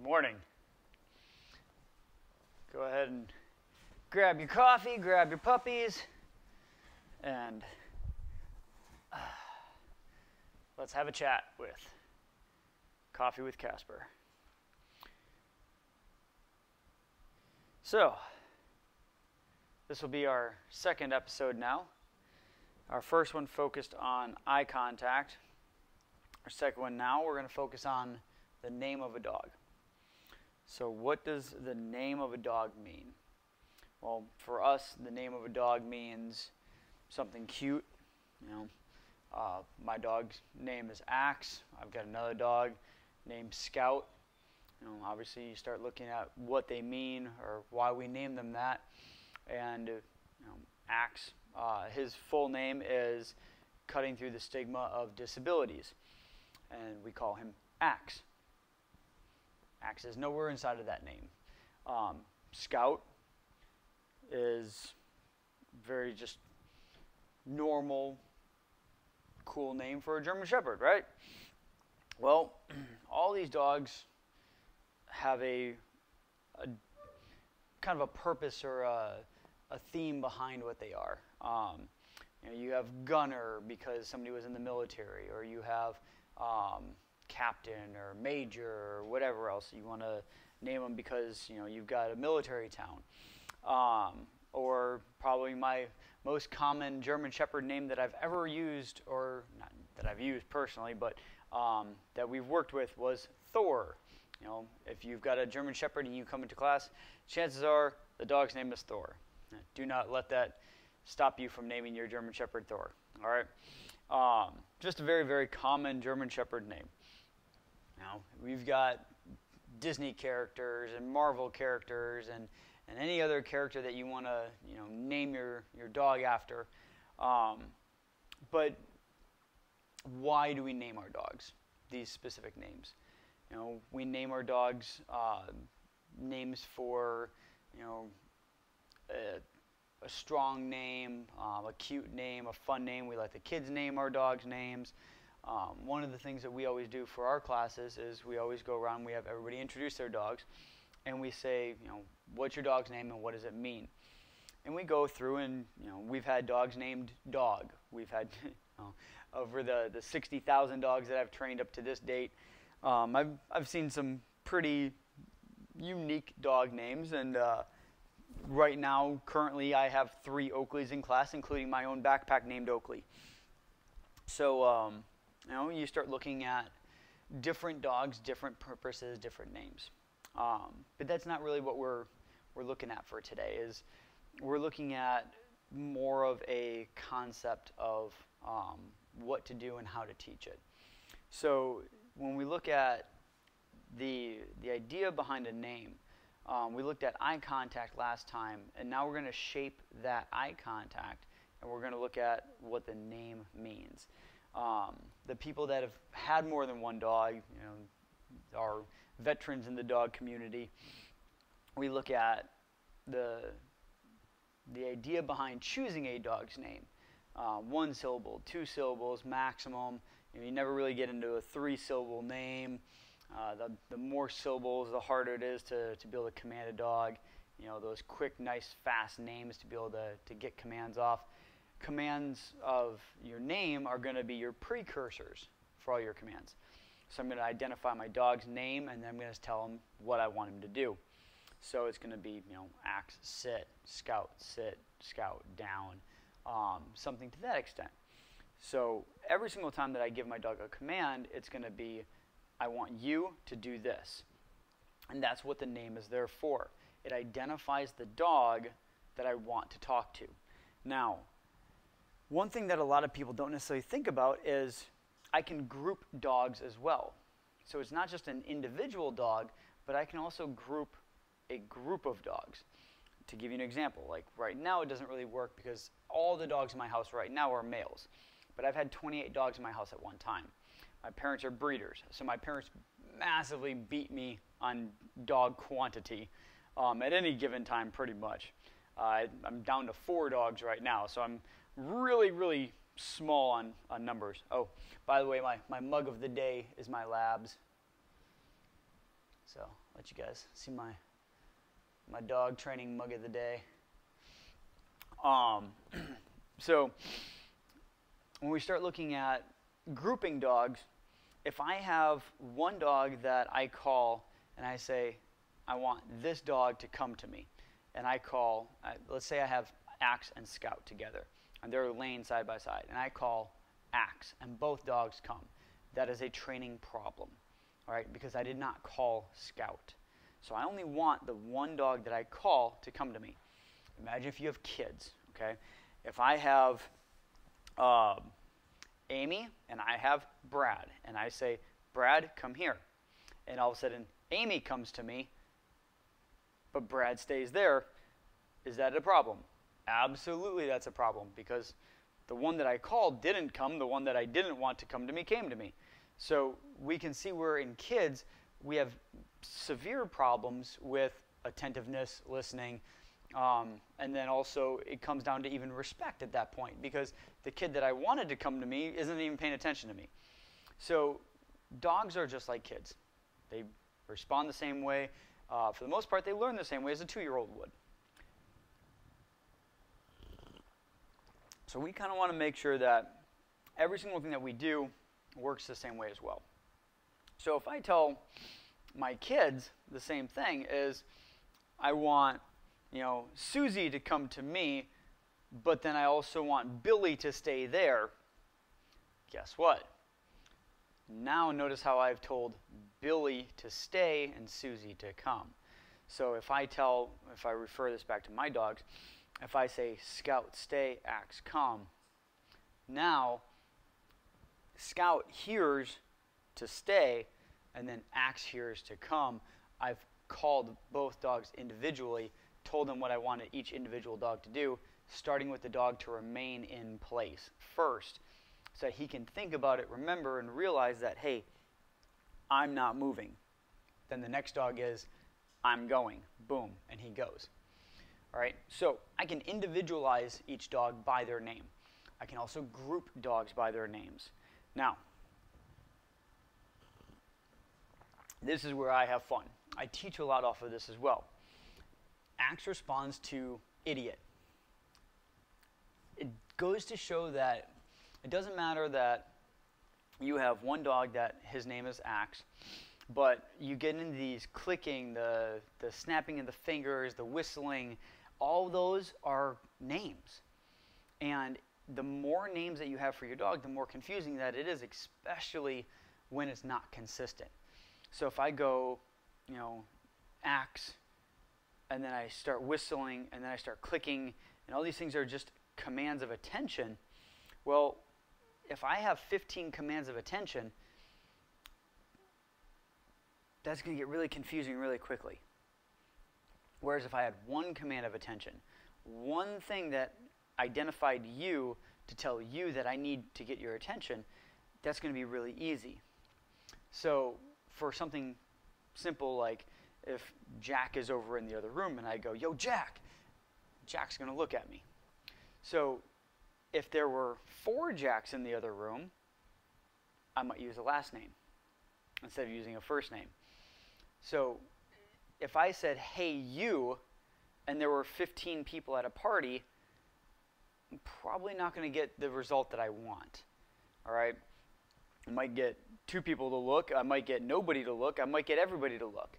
Morning. Go ahead and grab your coffee, grab your puppies, and let's have a chat with Coffee with Casper. So, this will be our second episode now. Our first one focused on eye contact. Our second one now, we're going to focus on the name of a dog. So what does the name of a dog mean? Well, for us, the name of a dog means something cute. My dog's name is Axe. I've got another dog named Scout. Obviously you start looking at what they mean or why we name them that. And Axe, his full name is Cutting Through the Stigma of Disabilities, and we call him Axe. Axe is nowhere inside of that name. Scout is very just normal, cool name for a German Shepherd, right? Well, all these dogs have a kind of a purpose or a theme behind what they are. You have gunner because somebody was in the military, or you have captain or major or whatever else you want to name them because you've got a military town. Or probably my most common German Shepherd name that I've ever used, or not that I've used personally, but that we've worked with was Thor. If you've got a German Shepherd and you come into class, chances are the dog's name is Thor. Do not let that stop you from naming your German Shepherd Thor. All right, just a very, very common German Shepherd name. We've got Disney characters and Marvel characters and any other character that you want to name your dog after. But why do we name our dogs these specific names? We name our dogs names for a strong name, a cute name, a fun name. We let the kids name our dogs names. One of the things that we always do for our classes is we always go around, we have everybody introduce their dogs, and we say, what's your dog's name and what does it mean? And we go through and, we've had dogs named Dog. We've had, over the 60,000 dogs that I've trained up to this date, I've seen some pretty unique dog names, and right now, currently, I have 3 Oakleys in class, including my own backpack named Oakley. So, you start looking at different dogs, different purposes, different names. But that's not really what we're looking at for today. Is we're looking at more of a concept of what to do and how to teach it. So when we look at the idea behind a name, we looked at eye contact last time, and now we're going to shape that eye contact, and we're going to look at what the name means. The people that have had more than one dog, are veterans in the dog community. We look at the idea behind choosing a dog's name. 1 syllable, 2 syllables maximum. You never really get into a 3-syllable name. The more syllables, the harder it is to be able to command a dog. Those quick, nice, fast names to be able to get commands off. Commands of your name are going to be your precursors for all your commands. So I'm going to identify my dog's name, and then I'm going to tell him what I want him to do. So it's going to be, Axe, sit, Scout, down, something to that extent. So every single time that I give my dog a command, it's going to be, I want you to do this. And that's what the name is there for. It identifies the dog that I want to talk to. Now, one thing that a lot of people don't necessarily think about is I can group dogs as well. So it's not just an individual dog, but I can also group a group of dogs. To give you an example, like right now it doesn't really work because all the dogs in my house right now are males. But I've had 28 dogs in my house at one time. My parents are breeders, so my parents massively beat me on dog quantity at any given time pretty much. I'm down to 4 dogs right now, so I'm really, really small on numbers. Oh, by the way, my mug of the day is my labs. So let you guys see my dog training mug of the day. So when we start looking at grouping dogs, if I have one dog that I call and I say, I want this dog to come to me, and I call, let's say I have Axe and Scout together, and they're laying side by side, and I call Axe, and both dogs come. That is a training problem, all right, because I did not call Scout. So I only want the one dog that I call to come to me. Imagine if you have kids, okay? If I have Amy and I have Brad, and I say, Brad, come here. And all of a sudden, Amy comes to me, but Brad stays there. Is that a problem? Absolutely, that's a problem, because the one that I called didn't come. The one that I didn't want to come to me came to me. So we can see where in kids, we have severe problems with attentiveness, listening, and then also it comes down to even respect at that point, because the kid that I wanted to come to me isn't even paying attention to me. So dogs are just like kids. They respond the same way. For the most part, they learn the same way as a 2-year-old would. So we kind of want to make sure that every single thing that we do works the same way as well. So if I tell my kids the same thing is, I want, Susie to come to me, but then I also want Billy to stay there, guess what? Now notice how I've told Billy to stay and Susie to come. So if I refer this back to my dogs, if I say, Scout, stay, Axe, come, now Scout hears to stay, and then Axe hears to come. I've called both dogs individually, told them what I wanted each individual dog to do, starting with the dog to remain in place first, so that he can think about it, remember, and realize that, hey, I'm not moving. Then the next dog is, I'm going. Boom, and he goes. All right, so I can individualize each dog by their name. I can also group dogs by their names. Now, this is where I have fun. I teach a lot off of this as well. Axe responds to idiot. It goes to show that it doesn't matter that you have one dog that his name is Axe, but you get into these clicking, the snapping of the fingers, the whistling, all those are names. And the more names that you have for your dog, the more confusing that it is, especially when it's not consistent. So if I go, Axe, and then I start whistling, and then I start clicking, and all these things are just commands of attention, well, if I have 15 commands of attention, that's going to get really confusing really quickly. Whereas if I had one command of attention, one thing that identified you to tell you that I need to get your attention, that's going to be really easy. So for something simple like if Jack is over in the other room and I go, yo, Jack, Jack's going to look at me. So if there were 4 Jacks in the other room, I might use a last name instead of using a first name. So if I said, hey, you, and there were 15 people at a party, I'm probably not going to get the result that I want. All right? I might get 2 people to look. I might get nobody to look. I might get everybody to look.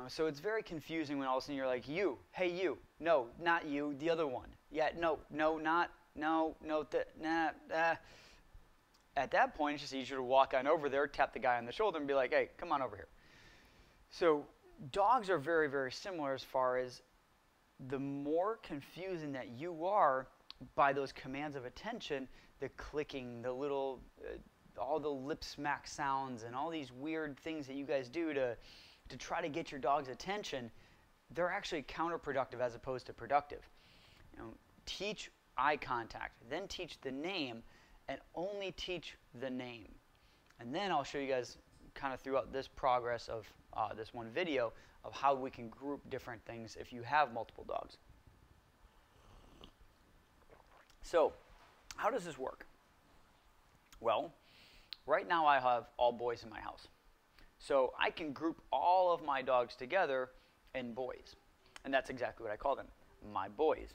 So it's very confusing when all of a sudden you're like, you, hey, you. No, not you, the other one. Yeah, no, not, no, nah. At that point, it's just easier to walk on over there, tap the guy on the shoulder, and be like, hey, come on over here. So dogs are very, very similar as far as the more confusing that you are by those commands of attention, the clicking, the little, all the lip smack sounds, and all these weird things that you guys do to try to get your dog's attention, they're actually counterproductive as opposed to productive. Teach eye contact, then teach the name, and only teach the name. And then I'll show you guys kind of throughout this progress of this one video of how we can group different things if you have multiple dogs. So, how does this work? Well, right now I have all boys in my house. So I can group all of my dogs together in boys. And that's exactly what I call them, my boys.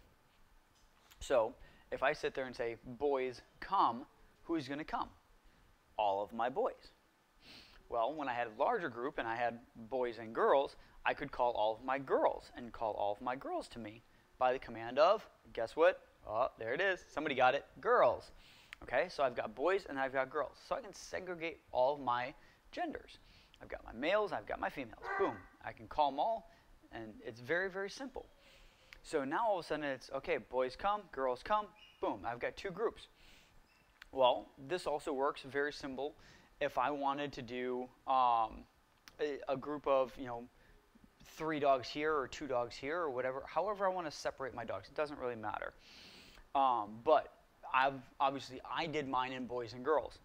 So if I sit there and say, boys come, who's going to come? All of my boys. Well, when I had a larger group and I had boys and girls, I could call all of my girls and call all of my girls to me by the command of, guess what? Oh, there it is. Somebody got it. Girls. Okay, so I've got boys and I've got girls. So I can segregate all of my genders. I've got my males, I've got my females. Boom. I can call them all, and it's very, very simple. So now all of a sudden it's, okay, boys come, girls come. Boom, I've got two groups. Well, this also works very simple if I wanted to do a group of, 3 dogs here or 2 dogs here or whatever. However I want to separate my dogs. It doesn't really matter. But I did mine in boys and girls.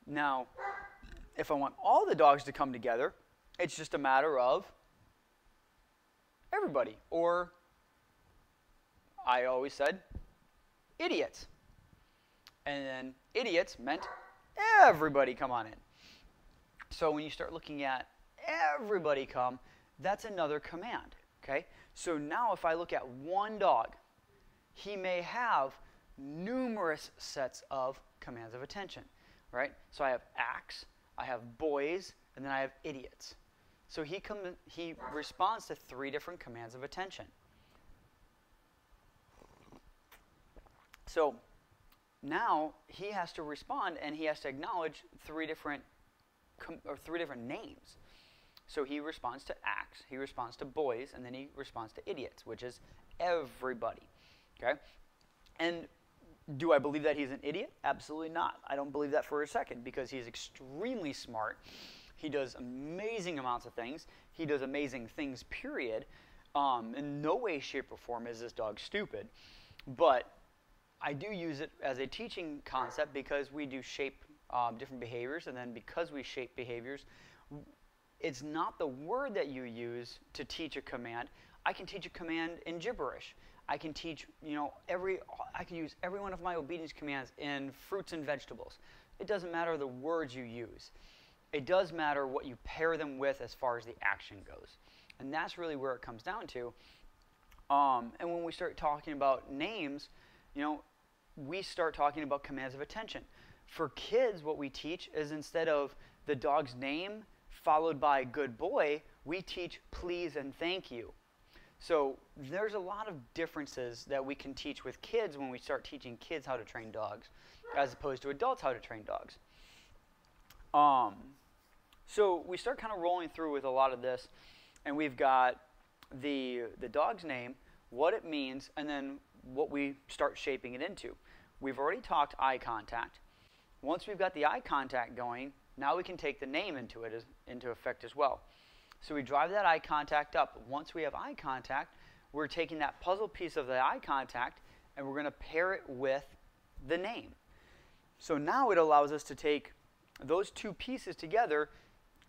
Now, if I want all the dogs to come together, it's just a matter of everybody. Or I always said idiots. And then idiots meant everybody come on in. So when you start looking at everybody come, that's another command. Okay? So now if I look at one dog, he may have numerous sets of commands of attention, right? So I have acts, I have boys, and then I have idiots. So he responds to 3 different commands of attention. So now he has to respond and he has to acknowledge 3 different names. So he responds to acts, he responds to boys, and then he responds to idiots, which is everybody. Okay? And do I believe that he's an idiot? Absolutely not. I don't believe that for a second, because he's extremely smart. He does amazing amounts of things. He does amazing things, period. In no way, shape, or form is this dog stupid. But I do use it as a teaching concept because we do shape different behaviors, and then because we shape behaviors, it's not the word that you use to teach a command. I can teach a command in gibberish. I can teach, I can use every one of my obedience commands in fruits and vegetables. It doesn't matter the words you use. It does matter what you pair them with as far as the action goes. And that's really where it comes down to. And when we start talking about names, we start talking about commands of attention. For kids, what we teach is instead of the dog's name followed by good boy, we teach please and thank you. So there's a lot of differences that we can teach with kids when we start teaching kids how to train dogs, as opposed to adults how to train dogs. So we start kind of rolling through with a lot of this, and we've got the dog's name, what it means, and then what we start shaping it into. We've already talked eye contact. Once we've got the eye contact going, now we can take the name into effect as well. So we drive that eye contact up. Once we have eye contact, we're taking that puzzle piece of the eye contact and we're going to pair it with the name. So now it allows us to take those 2 pieces together,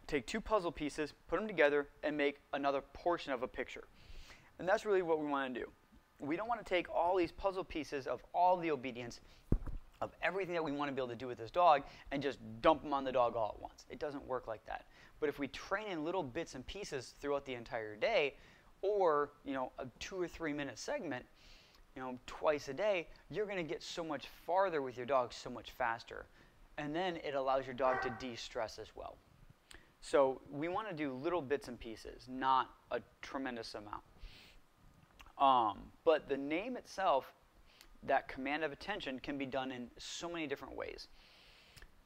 take 2 puzzle pieces, put them together, and make another portion of a picture. And that's really what we want to do. We don't want to take all these puzzle pieces of all the obedience, of everything that we want to be able to do with this dog, and just dump them on the dog all at once. It doesn't work like that. But if we train in little bits and pieces throughout the entire day, or a 2 or 3 minute segment, twice a day, you're going to get so much farther with your dog so much faster. And then it allows your dog to de-stress as well. So we want to do little bits and pieces, not a tremendous amount. But the name itself, that command of attention, can be done in so many different ways.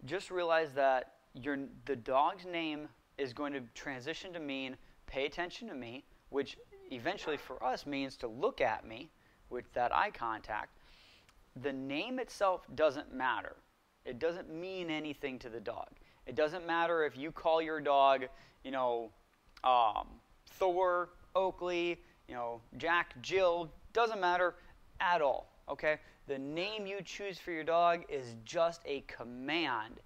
Just realize that the dog's name is going to transition to mean pay attention to me, which eventually for us means to look at me with that eye contact. The name itself doesn't matter. It doesn't mean anything to the dog. It doesn't matter if you call your dog, Thor, Oakley, Jack, Jill, doesn't matter at all, okay? The name you choose for your dog is just a command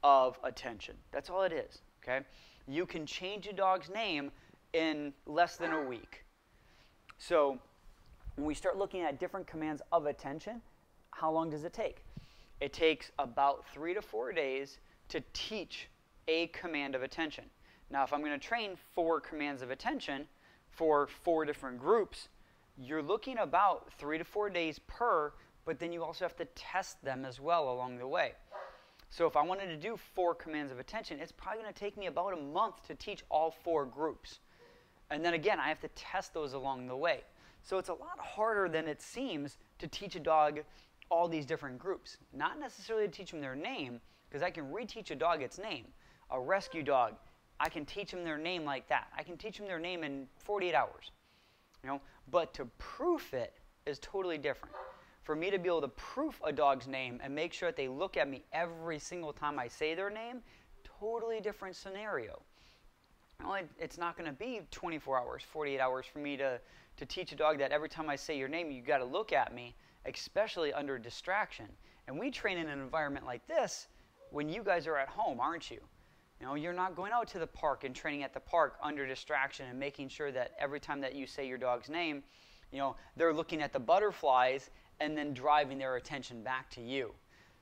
of attention. That's all it is, okay? You can change a dog's name in less than a week. So when we start looking at different commands of attention, how long does it take? It takes about 3 to 4 days to teach a command of attention. Now, if I'm going to train 4 commands of attention for 4 different groups, you're looking about 3 to 4 days per, but then you also have to test them as well along the way. So if I wanted to do 4 commands of attention, it's probably going to take me about a month to teach all 4 groups. And then again, I have to test those along the way. So it's a lot harder than it seems to teach a dog all these different groups. Not necessarily to teach them their name, because I can reteach a dog its name. A rescue dog, I can teach them their name like that. I can teach them their name in 48 hours. But to proof it is totally different. For me to be able to proof a dog's name and make sure that they look at me every single time I say their name, totally different scenario. It's not going to be 24 hours, 48 hours for me to teach a dog that every time I say your name, you got to look at me, especially under distraction. And we train in an environment like this when you guys are at home, aren't you? You're not going out to the park and training at the park under distraction and making sure that every time that you say your dog's name, they're looking at the butterflies and then driving their attention back to you.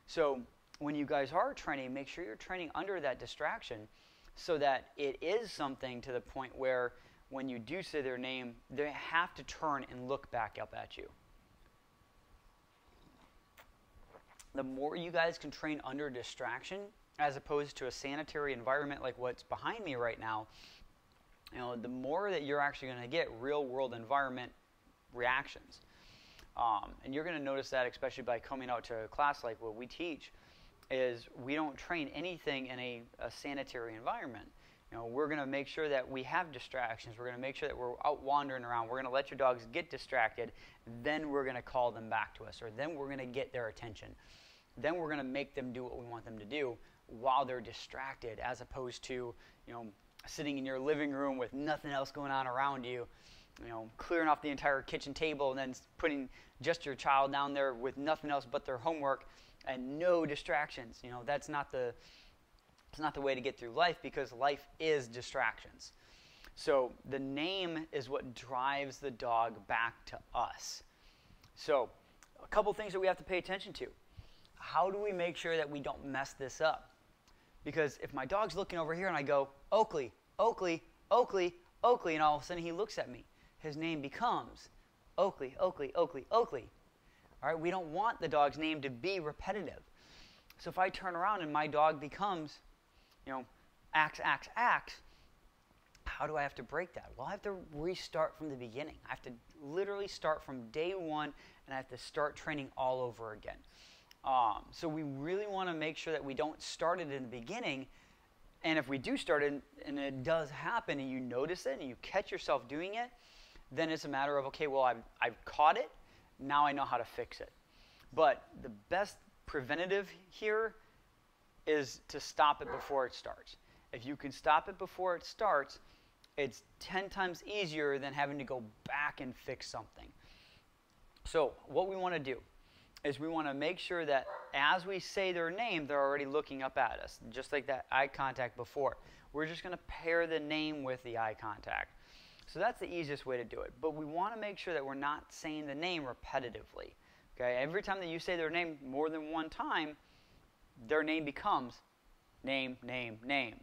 So when you guys are training, make sure you're training under that distraction so that it is something to the point where when you do say their name, they have to turn and look back up at you. The more you guys can train under distraction as opposed to a sanitary environment like what's behind me right now, the more that you're actually going to get real-world environment reactions. And you're going to notice that especially by coming out to a class like what we teach, is we don't train anything in a sanitary environment. We're going to make sure that we have distractions. We're going to make sure that we're out wandering around. We're going to let your dogs get distracted. Then we're going to call them back to us, or then we're going to get their attention. Then we're going to make them do what we want them to do while they're distracted, as opposed to, sitting in your living room with nothing else going on around you, clearing off the entire kitchen table and then putting just your child down there with nothing else but their homework and no distractions. That's not the way to get through life, because life is distractions. So the name is what drives the dog back to us. So a couple things that we have to pay attention to. How do we make sure that we don't mess this up? Because if my dog's looking over here and I go, Oakley, Oakley, Oakley, Oakley, and all of a sudden he looks at me, his name becomes Oakley, Oakley, Oakley, Oakley. All right, we don't want the dog's name to be repetitive. So if I turn around and my dog becomes, Axe, Axe, Axe, how do I have to break that? Well, I have to restart from the beginning. I have to literally start from day one, and I have to start training all over again. So we really want to make sure that we don't start it in the beginning. And if we do start it, and it does happen, and you notice it, and you catch yourself doing it, then it's a matter of, okay, well, I've caught it. Now I know how to fix it. But the best preventative here is to stop it before it starts. If you can stop it before it starts, it's 10 times easier than having to go back and fix something. So what we want to do is we want to make sure that as we say their name, they're already looking up at us, just like that eye contact before. We're just going to pair the name with the eye contact. So that's the easiest way to do it. But we want to make sure that we're not saying the name repetitively. Okay? Every time that you say their name more than one time, their name becomes name, name, name.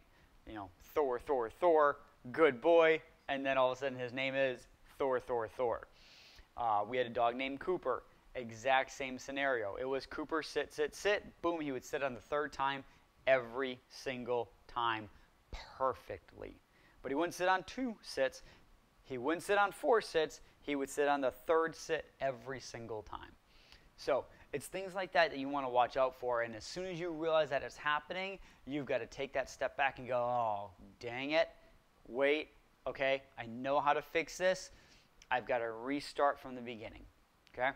Thor, Thor, Thor, good boy, and then all of a sudden his name is Thor, Thor, Thor. We had a dog named Cooper. Exact same scenario. It was Cooper, sit, sit, sit. Boom, he would sit on the 3rd time every single time perfectly. But he wouldn't sit on 2 sits. He wouldn't sit on 4 sits. He would sit on the 3rd sit every single time. So it's things like that that you want to watch out for. And as soon as you realize that it's happening, you've got to take that step back and go, oh, dang it. Wait, okay, I know how to fix this. I've got to restart from the beginning. Okay?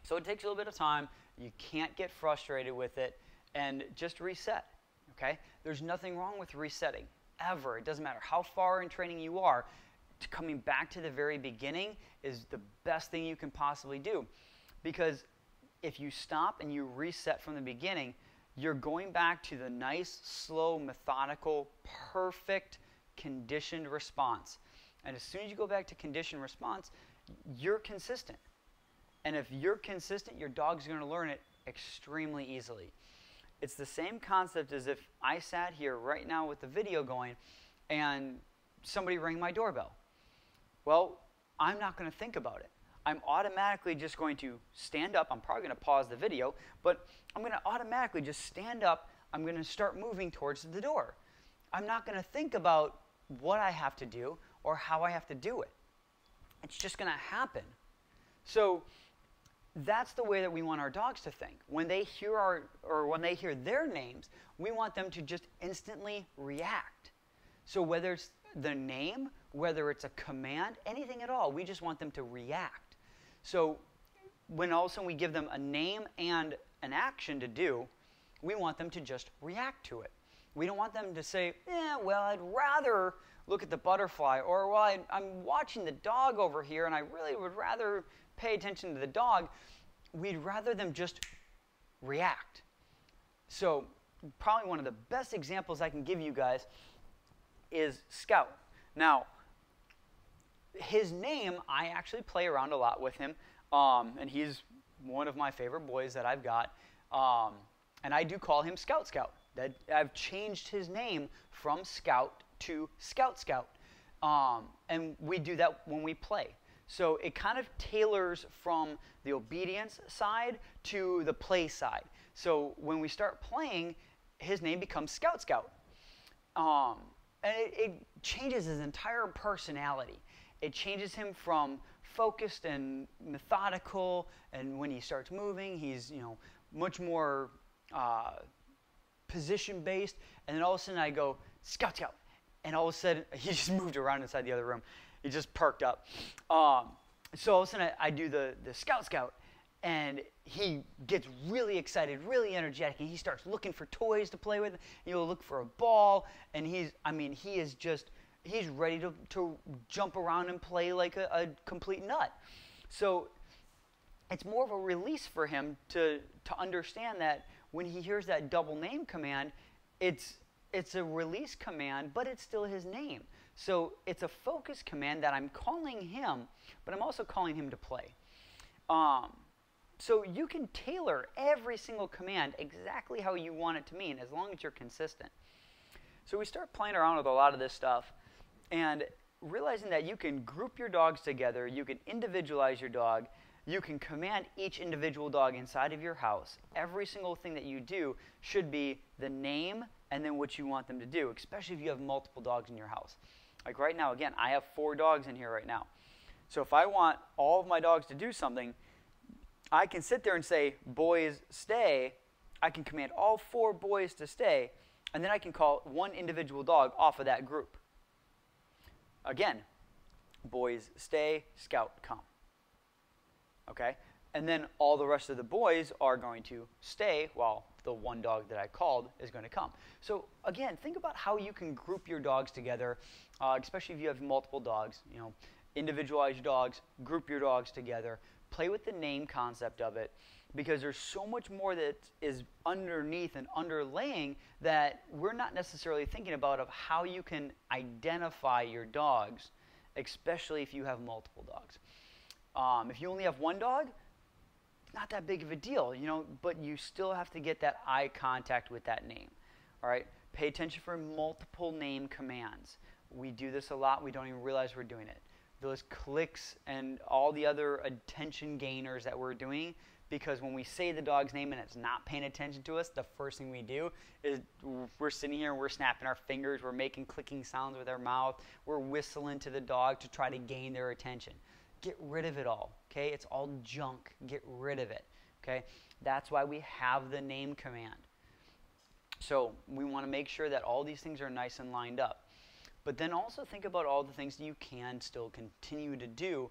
So it takes a little bit of time. You can't get frustrated with it, and just reset, okay? There's nothing wrong with resetting, ever. It doesn't matter how far in training you are. Coming back to the very beginning is the best thing you can possibly do, because if you stop and you reset from the beginning, you're going back to the nice, slow, methodical, perfect, conditioned response. And as soon as you go back to conditioned response, you're consistent. And if you're consistent, your dog's going to learn it extremely easily. It's the same concept as if I sat here right now with the video going and somebody rang my doorbell. Well, I'm not going to think about it. I'm automatically just going to stand up. I'm probably going to pause the video, but I'm going to automatically just stand up. I'm going to start moving towards the door. I'm not going to think about what I have to do or how I have to do it. It's just going to happen. So that's the way that we want our dogs to think. When they hear when they hear their names, we want them to just instantly react. So whether it's the name, whether it's a command, anything at all, we just want them to react. So when all of a sudden we give them a name and an action to do, we want them to just react to it. We don't want them to say, well, I'd rather look at the butterfly, or well, I'm watching the dog over here and I really would rather pay attention to the dog. We'd rather them just react. So probably one of the best examples I can give you guys is Scout. Now, his name, I actually play around a lot with him, and he's one of my favorite boys that I've got, and I do call him Scout Scout. I've changed his name from Scout to Scout Scout, and we do that when we play. So it kind of tailors from the obedience side to the play side. So when we start playing, his name becomes Scout Scout. And it changes his entire personality. It changes him from focused and methodical, and when he starts moving, he's much more position-based. And then all of a sudden I go, Scout Scout. And all of a sudden, he just moved around inside the other room. He just perked up. So all of a sudden I do the Scout Scout, and he gets really excited, really energetic, and he starts looking for toys to play with. He'll look for a ball, and he's ready to jump around and play like a complete nut. So it's more of a release for him to understand that when he hears that double name command, it's a release command, but it's still his name. So it's a focus command that I'm calling him, but I'm also calling him to play. So you can tailor every single command exactly how you want it to mean, as long as you're consistent. So we start playing around with a lot of this stuff, and realizing that you can group your dogs together, you can individualize your dog, you can command each individual dog inside of your house. Every single thing that you do should be the name and then what you want them to do, especially if you have multiple dogs in your house. Like right now, again, I have 4 dogs in here right now. So if I want all of my dogs to do something, I can sit there and say, boys, stay. I can command all 4 boys to stay, and then I can call one individual dog off of that group. Again, boys, stay, Scout, come. Okay? And then all the rest of the boys are going to stay while the one dog that I called is going to come. So again, think about how you can group your dogs together, especially if you have multiple dogs. Individualize your dogs, group your dogs together, play with the name concept of it, because there's so much more that is underneath and underlaying that we're not necessarily thinking about of how you can identify your dogs, especially if you have multiple dogs. If you only have one dog, not that big of a deal, but you still have to get that eye contact with that name. All right? Pay attention for multiple name commands. We do this a lot. We don't even realize we're doing it. Those clicks and all the other attention gainers that we're doing, because when we say the dog's name and it's not paying attention to us, the first thing we do is we're sitting here and we're snapping our fingers, we're making clicking sounds with our mouth, we're whistling to the dog to try to gain their attention. Get rid of it all, okay? It's all junk. Get rid of it, okay? That's why we have the name command. So we want to make sure that all these things are nice and lined up. But then also think about all the things that you can still continue to do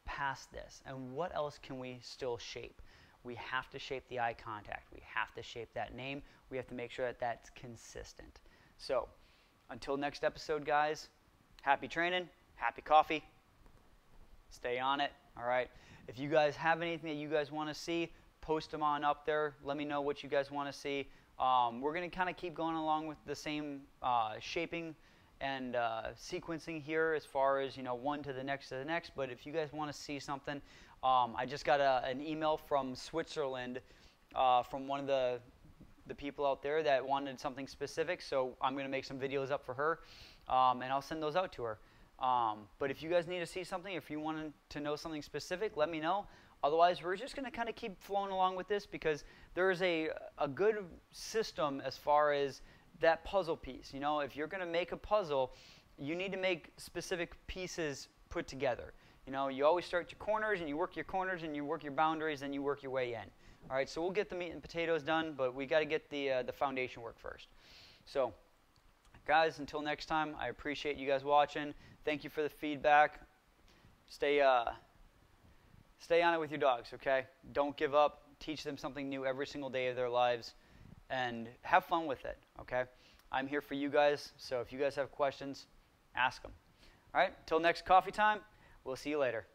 past this. And what else can we still shape? We have to shape the eye contact. We have to shape that name. We have to make sure that that's consistent. So until next episode, guys, happy training, happy coffee. Stay on it, all right? If you guys have anything that you guys want to see, post them on up there. Let me know what you guys want to see. We're going to kind of keep going along with the same shaping and sequencing here as far as, one to the next, But if you guys want to see something, I just got an email from Switzerland from one of the the people out there that wanted something specific, so I'm going to make some videos up for her, and I'll send those out to her. But if you guys need to see something, if you want to know something specific, let me know. Otherwise, we're just going to kind of keep flowing along with this, because there is a good system as far as that puzzle piece. You know, if you're going to make a puzzle, you need to make specific pieces put together. You know, you always start your corners, and you work your corners, and you work your boundaries, and you work your way in. All right, so we'll get the meat and potatoes done, but we got to get the foundation work first. So, guys, until next time, I appreciate you guys watching. Thank you for the feedback. Stay on it with your dogs, okay? Don't give up. Teach them something new every single day of their lives, and have fun with it, okay? I'm here for you guys, so if you guys have questions, ask them. All right, till next coffee time, we'll see you later.